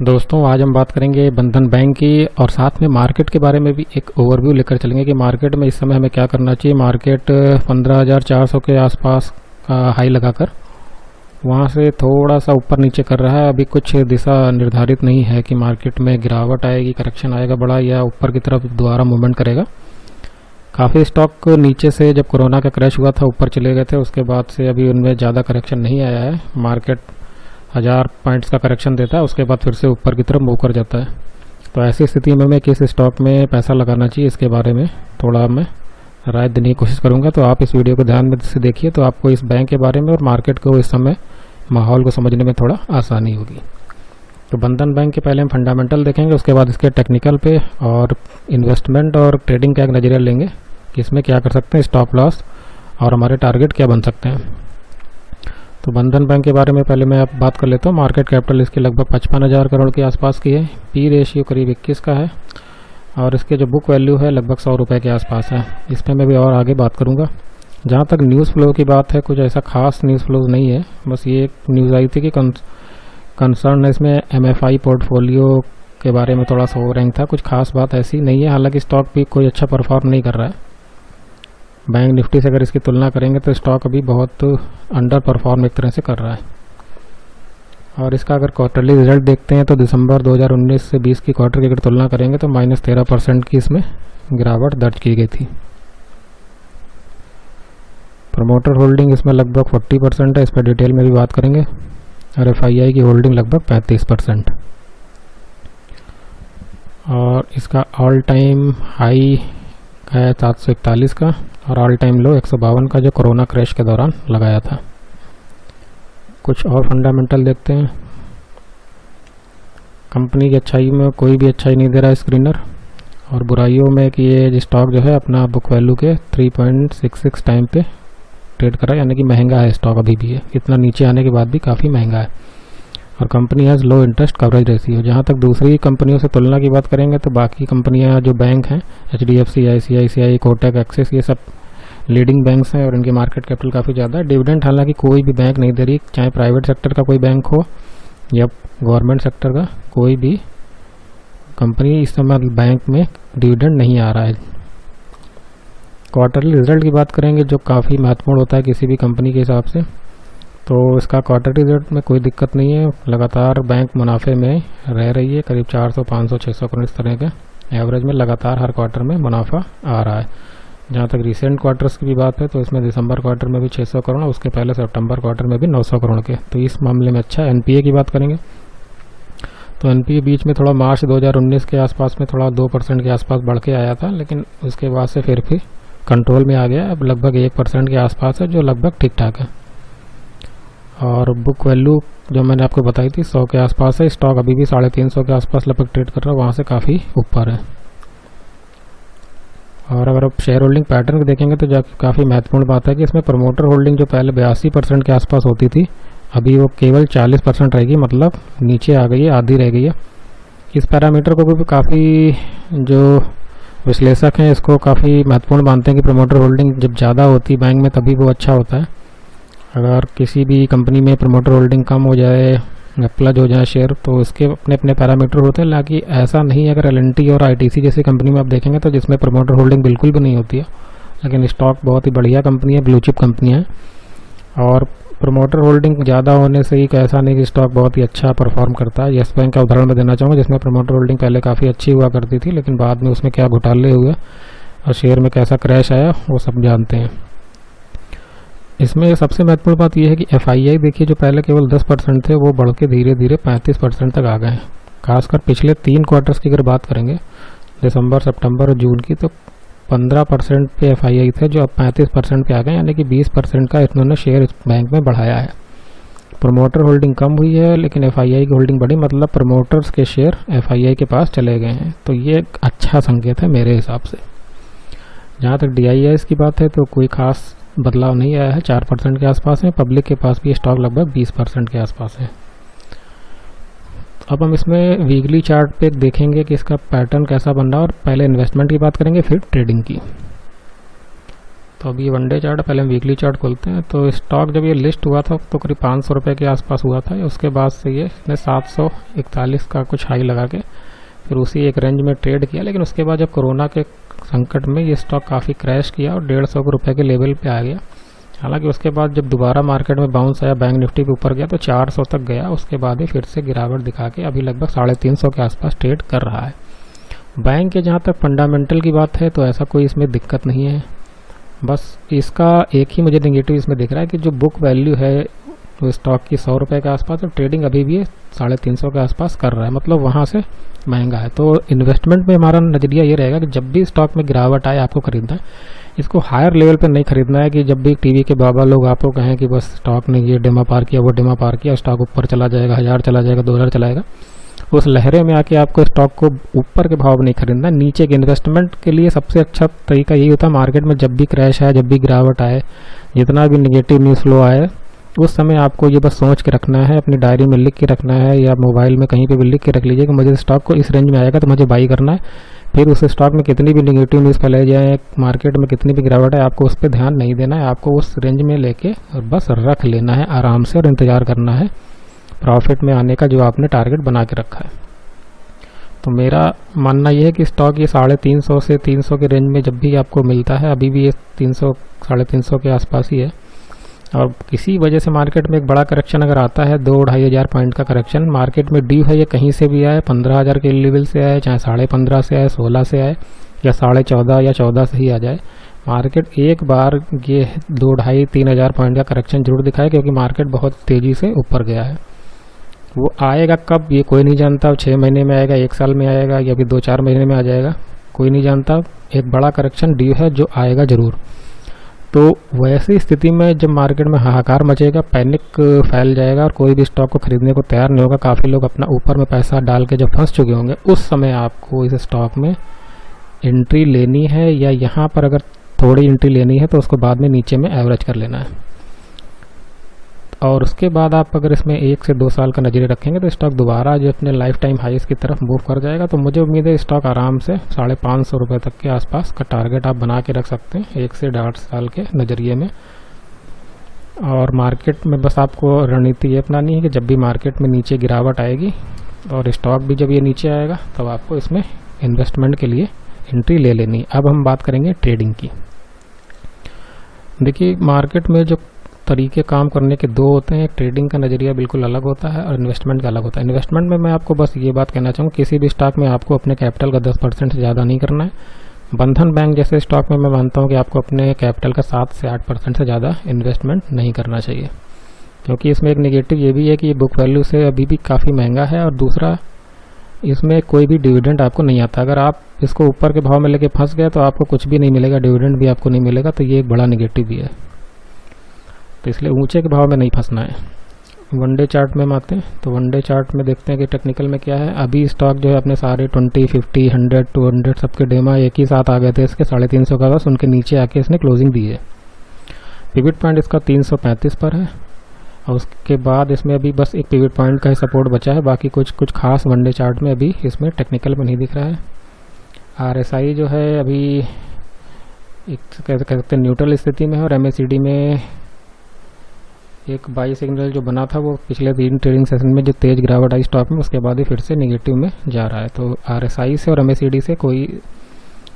दोस्तों आज हम बात करेंगे बंधन बैंक की और साथ में मार्केट के बारे में भी एक ओवरव्यू लेकर चलेंगे कि मार्केट में इस समय हमें क्या करना चाहिए। मार्केट 15,400 के आसपास का हाई लगाकर वहां से थोड़ा सा ऊपर नीचे कर रहा है। अभी कुछ दिशा निर्धारित नहीं है कि मार्केट में गिरावट आएगी, करेक्शन आएगा बड़ा, या ऊपर की तरफ दोबारा मूवमेंट करेगा। काफ़ी स्टॉक नीचे से जब कोरोना का क्रैश हुआ था ऊपर चले गए थे, उसके बाद से अभी उनमें ज़्यादा करेक्शन नहीं आया है। मार्केट 1000 पॉइंट्स का करेक्शन देता है, उसके बाद फिर से ऊपर की तरफ मूव कर जाता है। तो ऐसी स्थिति में मैं किस स्टॉक में पैसा लगाना चाहिए इसके बारे में थोड़ा मैं राय देने की कोशिश करूंगा। तो आप इस वीडियो को ध्यान में से देखिए तो आपको इस बैंक के बारे में और मार्केट को इस समय माहौल को समझने में थोड़ा आसानी होगी। तो बंधन बैंक के पहले हम फंडामेंटल देखेंगे, उसके बाद इसके टेक्निकल पे और इन्वेस्टमेंट और ट्रेडिंग का एक नज़रिया लेंगे कि इसमें क्या कर सकते हैं, स्टॉप लॉस और हमारे टारगेट क्या बन सकते हैं। तो बंधन बैंक के बारे में पहले मैं आप बात कर लेता हूँ। मार्केट कैपिटल इसकी लगभग 55,000 करोड़ के आसपास की है। पी रेशियो करीब 21 का है और इसके जो बुक वैल्यू है लगभग 100 रुपये के आसपास है। इस पर मैं भी और आगे बात करूँगा। जहाँ तक न्यूज़ फ्लो की बात है, कुछ ऐसा खास न्यूज़ फ्लो नहीं है, बस ये एक न्यूज़ आई थी कि कंसर्न है इसमें MFI पोर्टफोलियो के बारे में थोड़ा सा हो रैंक था। कुछ खास बात ऐसी नहीं है, हालांकि स्टॉक भी कोई अच्छा परफॉर्म नहीं कर रहा है। बैंक निफ्टी से अगर इसकी तुलना करेंगे तो स्टॉक अभी बहुत अंडर परफॉर्म एक तरह से कर रहा है। और इसका अगर क्वार्टरली रिजल्ट देखते हैं तो दिसंबर 2019 से 20 की क्वार्टर की अगर तुलना करेंगे तो -13% की इसमें गिरावट दर्ज की गई थी। प्रमोटर होल्डिंग इसमें लगभग 40% है, इस पर डिटेल में भी बात करेंगे। और FII की होल्डिंग लगभग 35%। और इसका ऑल टाइम हाई है 741 का और ऑल टाइम लो 152 का, जो कोरोना क्रैश के दौरान लगाया था। कुछ और फंडामेंटल देखते हैं। कंपनी की अच्छाई में कोई भी अच्छाई नहीं दे रहा है स्क्रीनर, और बुराइयों में कि ये स्टॉक जो है अपना बुक वैल्यू के 3.66 टाइम पे ट्रेड कर रहा है, यानी कि महंगा है स्टॉक अभी भी है। इतना नीचे आने के बाद भी काफ़ी महंगा है। और company has low interest coverage ratio. जहाँ तक दूसरी कंपनियों से तुलना की बात करेंगे तो बाकी कंपनियाँ जो बैंक हैं HDFC, ICICI, कोटक, एक्सिस, ये सब लीडिंग बैंक्स हैं और इनकी मार्केट कैपिटल काफ़ी ज़्यादा है। डिविडेंड हालांकि कोई भी बैंक नहीं दे रही, चाहे प्राइवेट सेक्टर का कोई बैंक हो या गवर्नमेंट सेक्टर का कोई भी कंपनी, इस समय बैंक में डिविडेंड नहीं आ रहा है। क्वार्टरली रिजल्ट की बात करेंगे जो काफ़ी महत्वपूर्ण होता है किसी भी कंपनी के हिसाब से, तो इसका क्वार्टरली रिजल्ट में कोई दिक्कत नहीं है। लगातार बैंक मुनाफे में रह रही है, करीब 400, 500, 600 करोड़ इस तरह के एवरेज में लगातार हर क्वार्टर में मुनाफा आ रहा है। जहाँ तक रिसेंट क्वार्टर्स की भी बात है तो इसमें दिसंबर क्वार्टर में भी 600 करोड़, उसके पहले सितंबर क्वार्टर में भी 900 करोड़ के, तो इस मामले में अच्छा। NPA की बात करेंगे तो NPA बीच में थोड़ा मार्च 2019 के आसपास में थोड़ा 2% के आसपास बढ़ के आया था, लेकिन उसके बाद से फिर भी कंट्रोल में आ गया। अब लगभग 1% के आसपास है, जो लगभग ठीक ठाक है। और बुक वैल्यू जो मैंने आपको बताई थी 100 के आसपास है। स्टॉक अभी भी 350 के आसपास लगभग ट्रेड कर रहा है, वहाँ से काफ़ी ऊपर है। और अगर आप शेयर होल्डिंग पैटर्न को देखेंगे तो काफ़ी महत्वपूर्ण बात है कि इसमें प्रमोटर होल्डिंग जो पहले 82% के आसपास होती थी, अभी वो केवल 40% रहेगी, मतलब नीचे आ गई है, आधी रह गई है। इस पैरामीटर को भी काफ़ी जो विश्लेषक हैं इसको काफ़ी महत्वपूर्ण मानते हैं कि प्रमोटर होल्डिंग जब ज़्यादा होती है बैंक में तभी वो अच्छा होता है। अगर किसी भी कंपनी में प्रमोटर होल्डिंग कम हो जाए या प्लज हो जाए शेयर, तो उसके अपने अपने पैरामीटर होते हैं। हालांकि ऐसा नहीं है, अगर LNT और ITC जैसी कंपनी में आप देखेंगे तो जिसमें प्रमोटर होल्डिंग बिल्कुल भी नहीं होती है, लेकिन स्टॉक बहुत ही बढ़िया कंपनी है, ब्लू चिप कंपनी है। और प्रमोटर होल्डिंग ज़्यादा होने से ही ऐसा नहीं कि स्टॉक बहुत ही अच्छा परफॉर्म करता है। येस बैंक का उदाहरण मैं देना चाहूँगा, जिसमें प्रमोटर होल्डिंग पहले काफ़ी अच्छी हुआ करती थी, लेकिन बाद में उसमें क्या घोटाले हुए और शेयर में कैसा क्रैश आया वो सब जानते हैं। इसमें सबसे महत्वपूर्ण बात यह है कि FII देखिए, जो पहले केवल 10% थे वो बढ़ के धीरे धीरे 35% तक आ गए हैं। खासकर पिछले 3 क्वार्टर्स की अगर बात करेंगे, दिसंबर, सितंबर और जून की, तो 15% पे FII थे जो अब 35% पे आ गए, यानी कि 20% का इन्होंने शेयर इस बैंक में बढ़ाया है। प्रमोटर होल्डिंग कम हुई है लेकिन FII की होल्डिंग बढ़ी, मतलब प्रमोटर्स के शेयर FII के पास चले गए हैं, तो ये एक अच्छा संकेत है मेरे हिसाब से। जहाँ तक DIIs की बात है तो कोई खास बदलाव नहीं आया है, 4% के आसपास है। पब्लिक के पास भी स्टॉक लगभग 20% के आसपास है। अब हम इसमें वीकली चार्ट पे देखेंगे कि इसका पैटर्न कैसा बन रहा है, और पहले इन्वेस्टमेंट की बात करेंगे फिर ट्रेडिंग की। तो अभी ये वनडे चार्ट, पहले हम वीकली चार्ट खोलते हैं। तो स्टॉक जब ये लिस्ट हुआ था तो करीब 500 रुपये के आसपास हुआ था। उसके बाद से ये इसने 741 का कुछ हाई लगा के फिर उसी एक रेंज में ट्रेड किया। लेकिन उसके बाद जब कोरोना के संकट में ये स्टॉक काफ़ी क्रैश किया और 150 रुपये के लेवल पे आ गया। हालांकि उसके बाद जब दोबारा मार्केट में बाउंस आया, बैंक निफ्टी के ऊपर गया तो 400 तक गया। उसके बाद ही फिर से गिरावट दिखा के अभी लगभग 350 के आसपास ट्रेड कर रहा है। बैंक के जहाँ तक फंडामेंटल की बात है तो ऐसा कोई इसमें दिक्कत नहीं है। बस इसका एक ही मुझे नेगेटिव इसमें दिख रहा है कि जो बुक वैल्यू है वो स्टॉक की 100 रुपये के आसपास, और ट्रेडिंग अभी भी 350 के आसपास कर रहा है, मतलब वहाँ से महंगा है। तो इन्वेस्टमेंट में हमारा नज़रिया ये रहेगा कि जब भी स्टॉक में गिरावट आए आपको खरीदना है। इसको हायर लेवल पे नहीं खरीदना है कि जब भी टीवी के बाबा लोग आपको कहें कि बस स्टॉक ने ये डिमा पार किया, वो डिमा पार किया, स्टॉक ऊपर चला जाएगा, 1000 चला जाएगा, 2000 चलाएगा, उस लहरे में आके आपको स्टॉक को ऊपर के भाव नहीं खरीदना। नीचे के इन्वेस्टमेंट के लिए सबसे अच्छा तरीका यही होता है, मार्केट में जब भी क्रैश आए, जब भी गिरावट आए, जितना भी निगेटिव न्यूज़ फ्लो आए, उस समय आपको ये बस सोच के रखना है, अपनी डायरी में लिख के रखना है या मोबाइल में कहीं पे भी लिख के रख लीजिए कि मुझे स्टॉक को इस रेंज में आएगा तो मुझे बाई करना है। फिर उस स्टॉक में कितनी भी निगेटिव न्यूज़ फैलाई जाए, मार्केट में कितनी भी गिरावट है, आपको उस पर ध्यान नहीं देना है। आपको उस रेंज में लेके और बस रख लेना है आराम से और इंतज़ार करना है प्रॉफिट में आने का जो आपने टारगेट बना के रखा है। तो मेरा मानना यह है कि स्टॉक ये 350 से 300 के रेंज में जब भी आपको मिलता है, अभी भी ये 300 350 के आसपास ही है। और किसी वजह से मार्केट में एक बड़ा करेक्शन अगर आता है, 2-2.5 हज़ार पॉइंट का करेक्शन मार्केट में ड्यू है, ये कहीं से भी आए, 15,000 के लेवल से आए, चाहे 15.5 से आए, 16 से आए, या 14.5 या 14 से ही आ जाए, मार्केट एक बार ये 2-2.5-3 हज़ार पॉइंट का करेक्शन जरूर दिखाए, क्योंकि मार्केट बहुत तेज़ी से ऊपर गया है। वो आएगा कब ये कोई नहीं जानता, 6 महीने में आएगा, 1 साल में आएगा, या फिर 2-4 महीने में आ जाएगा, कोई नहीं जानता। एक बड़ा करेक्शन ड्यू है जो आएगा ज़रूर। तो वैसी स्थिति में जब मार्केट में हाहाकार मचेगा, पैनिक फैल जाएगा और कोई भी स्टॉक को खरीदने को तैयार नहीं होगा, काफ़ी लोग अपना ऊपर में पैसा डाल के जब फंस चुके होंगे, उस समय आपको इस स्टॉक में एंट्री लेनी है, या यहाँ पर अगर थोड़ी एंट्री लेनी है तो उसको बाद में नीचे में एवरेज कर लेना है। और उसके बाद आप अगर इसमें 1 से 2 साल का नजरिया रखेंगे तो स्टॉक दोबारा जो अपने लाइफ टाइम हाईस की तरफ मूव कर जाएगा। तो मुझे उम्मीद है स्टॉक आराम से 550 रुपये तक के आसपास का टारगेट आप बना के रख सकते हैं 1 से 1.5 साल के नज़रिए में। और मार्केट में बस आपको रणनीति ये अपनानी है कि जब भी मार्केट में नीचे गिरावट आएगी और स्टॉक भी जब ये नीचे आएगा, तब आपको इसमें इन्वेस्टमेंट के लिए एंट्री ले लेनी। अब हम बात करेंगे ट्रेडिंग की। देखिए, मार्केट में जो तरीके काम करने के 2 होते हैं, एक ट्रेडिंग का नज़रिया बिल्कुल अलग होता है और इन्वेस्टमेंट का अलग होता है। इन्वेस्टमेंट में मैं आपको बस ये बात कहना चाहूँगा, किसी भी स्टॉक में आपको अपने कैपिटल का 10% से ज़्यादा नहीं करना है। बंधन बैंक जैसे स्टॉक में मैं मानता हूँ कि आपको अपने कैपिटल का 7 से 8% से ज़्यादा इन्वेस्टमेंट नहीं करना चाहिए, क्योंकि इसमें एक नेगेटिव ये भी है कि ये बुक वैल्यू से अभी भी काफ़ी महंगा है, और दूसरा इसमें कोई भी डिविडेंड आपको नहीं आता। अगर आप इसको ऊपर के भाव में लेके फंस गए तो आपको कुछ भी नहीं मिलेगा, डिविडेंड भी आपको नहीं मिलेगा, तो ये एक बड़ा नेगेटिव भी है। तो इसलिए ऊंचे के भाव में नहीं फंसना है। वनडे चार्ट में हम आते हैं, तो वनडे चार्ट में देखते हैं कि टेक्निकल में क्या है। अभी स्टॉक जो है अपने सारे 20, 50, 100, 200 सबके डेमा एक ही साथ आ गए थे इसके 350 का, बस उनके नीचे आके इसने क्लोजिंग दी है। पिवट पॉइंट इसका 335 पर है, और उसके बाद इसमें अभी बस एक पिवट पॉइंट का ही सपोर्ट बचा है, बाकी कुछ खास वनडे चार्ट में अभी इसमें टेक्निकल में नहीं दिख रहा है। RSI जो है अभी एक कह सकते हैं न्यूट्रल स्थिति में है, और MACD में एक बाई सिग्नल जो बना था वो पिछले 3 ट्रेडिंग सेशन में जो तेज गिरावट आई स्टॉक में, उसके बाद ही फिर से नेगेटिव में जा रहा है। तो RSI से और MACD से कोई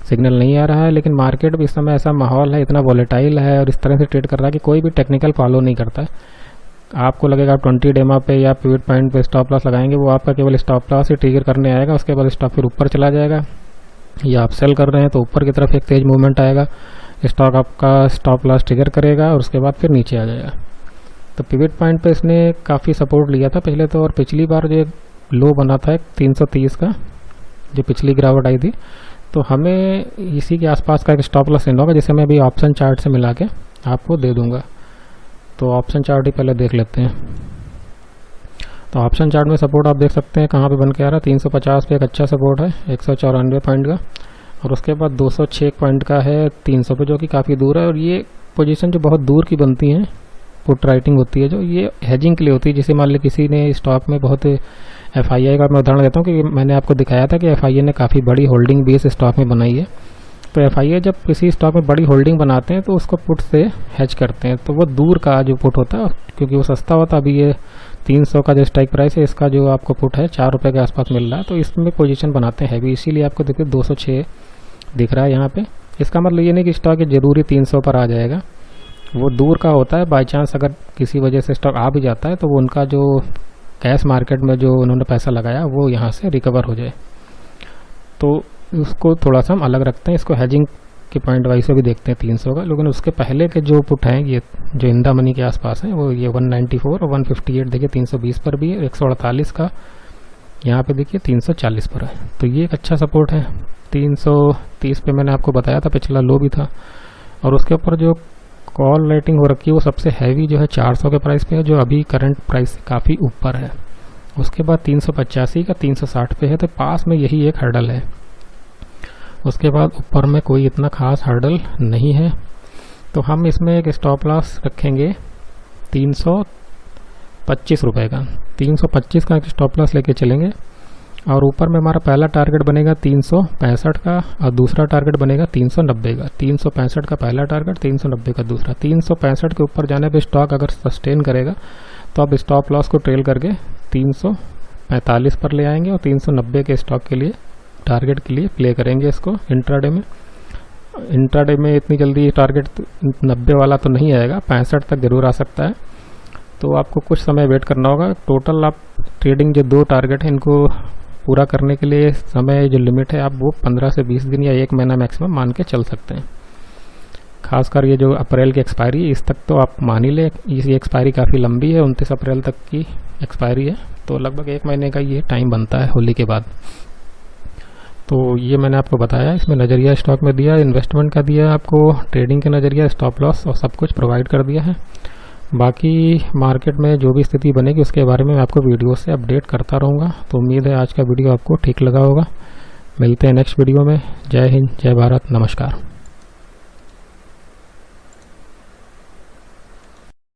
सिग्नल नहीं आ रहा है, लेकिन मार्केट भी इस समय ऐसा माहौल है, इतना वॉलेटाइल है और इस तरह से ट्रेड कर रहा है कि कोई भी टेक्निकल फॉलो नहीं करता है। आपको लगेगा आप 20 डेमा पे या पिवट पॉइंट पे स्टॉप लॉस लगाएंगे, वो आपका केवल स्टॉप लॉस ही ट्रिगर करने आएगा, उसके बाद स्टॉक फिर ऊपर चला जाएगा। या आप सेल कर रहे हैं तो ऊपर की तरफ एक तेज मूवमेंट आएगा, स्टॉक आपका स्टॉप लॉस ट्रिगर करेगा और उसके बाद फिर नीचे आ जाएगा। तो पिवट पॉइंट पे इसने काफ़ी सपोर्ट लिया था पहले तो, और पिछली बार जो लो बना था 330 का, जो पिछली गिरावट आई थी, तो हमें इसी के आसपास का एक स्टॉप लॉस लेना होगा, जिसे मैं अभी ऑप्शन चार्ट से मिला के आपको दे दूंगा। तो ऑप्शन चार्ट ही पहले देख लेते हैं। तो ऑप्शन चार्ट में सपोर्ट आप देख सकते हैं कहाँ पे बन के आ रहा है। 350 पे एक अच्छा सपोर्ट है 194 पॉइंट का, और उसके बाद 206 पॉइंट का है 300 पे, जो कि काफ़ी दूर है। और ये पोजीशन जो बहुत दूर की बनती हैं, पुट राइटिंग होती है जो, ये हेजिंग के लिए होती है। जैसे मान ली किसी ने स्टॉक में बहुत FII का मैं उदाहरण देता हूँ कि मैंने आपको दिखाया था कि FII ने काफ़ी बड़ी होल्डिंग भी इस स्टॉक में बनाई है, तो FIA जब किसी स्टॉक में बड़ी होल्डिंग बनाते हैं तो उसको पुट से हेज करते हैं, तो वो दूर का जो पुट होता है क्योंकि वो सस्ता होता है। अभी ये 300 का जो स्ट्राइक प्राइस है, इसका जो आपको पुट है 4 रुपये के आसपास मिल रहा है, तो इसमें पोजीशन बनाते हैं हैवी, इसीलिए आपको देखिए 206 दिख रहा है यहाँ पे। इसका मतलब ये नहीं कि स्टॉक जरूरी 300 पर आ जाएगा, वो दूर का होता है। बाई चांस अगर किसी वजह से स्टॉक आ भी जाता है तो वो उनका जो कैश मार्केट में जो उन्होंने पैसा लगाया वो यहाँ से रिकवर हो जाए, तो उसको थोड़ा सा हम अलग रखते हैं। इसको हेजिंग के पॉइंट वाइज से भी देखते हैं 300 का, लेकिन उसके पहले के जो पुट हैं ये जो इंदा मनी के आसपास है वो ये 194 और 158 देखिए 320 पर भी है, 148 का यहाँ पे देखिए 340 पर है, तो ये एक अच्छा सपोर्ट है। 330 पे मैंने आपको बताया था पिछला लो भी था, और उसके ऊपर जो कॉल रेटिंग हो रखी है वो सबसे हैवी जो है 400 के प्राइस पे है, जो अभी करंट प्राइस से काफ़ी ऊपर है। उसके बाद 385 का 360 पे है, तो पास में यही एक हर्डल है। उसके बाद ऊपर में कोई इतना खास हर्डल नहीं है, तो हम इसमें एक स्टॉप लॉस रखेंगे 325 रुपये का। 325 का एक स्टॉप लॉस लेके चलेंगे, और ऊपर में हमारा पहला टारगेट बनेगा 365 का और दूसरा टारगेट बनेगा 390 का। 365 का पहला टारगेट, 390 का दूसरा। 365 के ऊपर जाने पे स्टॉक अगर सस्टेन करेगा तो आप स्टॉप लॉस को ट्रेल करके 345 पर ले आएंगे, और 390 के स्टॉक के लिए टारगेट के लिए प्ले करेंगे इसको इंट्राडे में। इंट्राडे में इतनी जल्दी टारगेट 90 वाला तो नहीं आएगा, 65 तक जरूर आ सकता है, तो आपको कुछ समय वेट करना होगा। टोटल आप ट्रेडिंग जो 2 टारगेट है इनको पूरा करने के लिए समय जो लिमिट है आप वो 15 से 20 दिन या 1 महीना मैक्सिमम मान के चल सकते हैं। खासकर ये जो अप्रैल की एक्सपायरी इस तक तो आप मान ही ले, ये एक्सपायरी काफ़ी लंबी है, 29 अप्रैल तक की एक्सपायरी है, तो लगभग 1 महीने का ये टाइम बनता है होली के बाद। तो ये मैंने आपको बताया, इसमें नज़रिया स्टॉक में दिया, इन्वेस्टमेंट का दिया, आपको ट्रेडिंग के नज़रिया, स्टॉप लॉस और सब कुछ प्रोवाइड कर दिया है। बाकी मार्केट में जो भी स्थिति बनेगी उसके बारे में मैं आपको वीडियो से अपडेट करता रहूँगा। तो उम्मीद है आज का वीडियो आपको ठीक लगा होगा। मिलते हैं नेक्स्ट वीडियो में। जय हिंद, जय भारत, नमस्कार।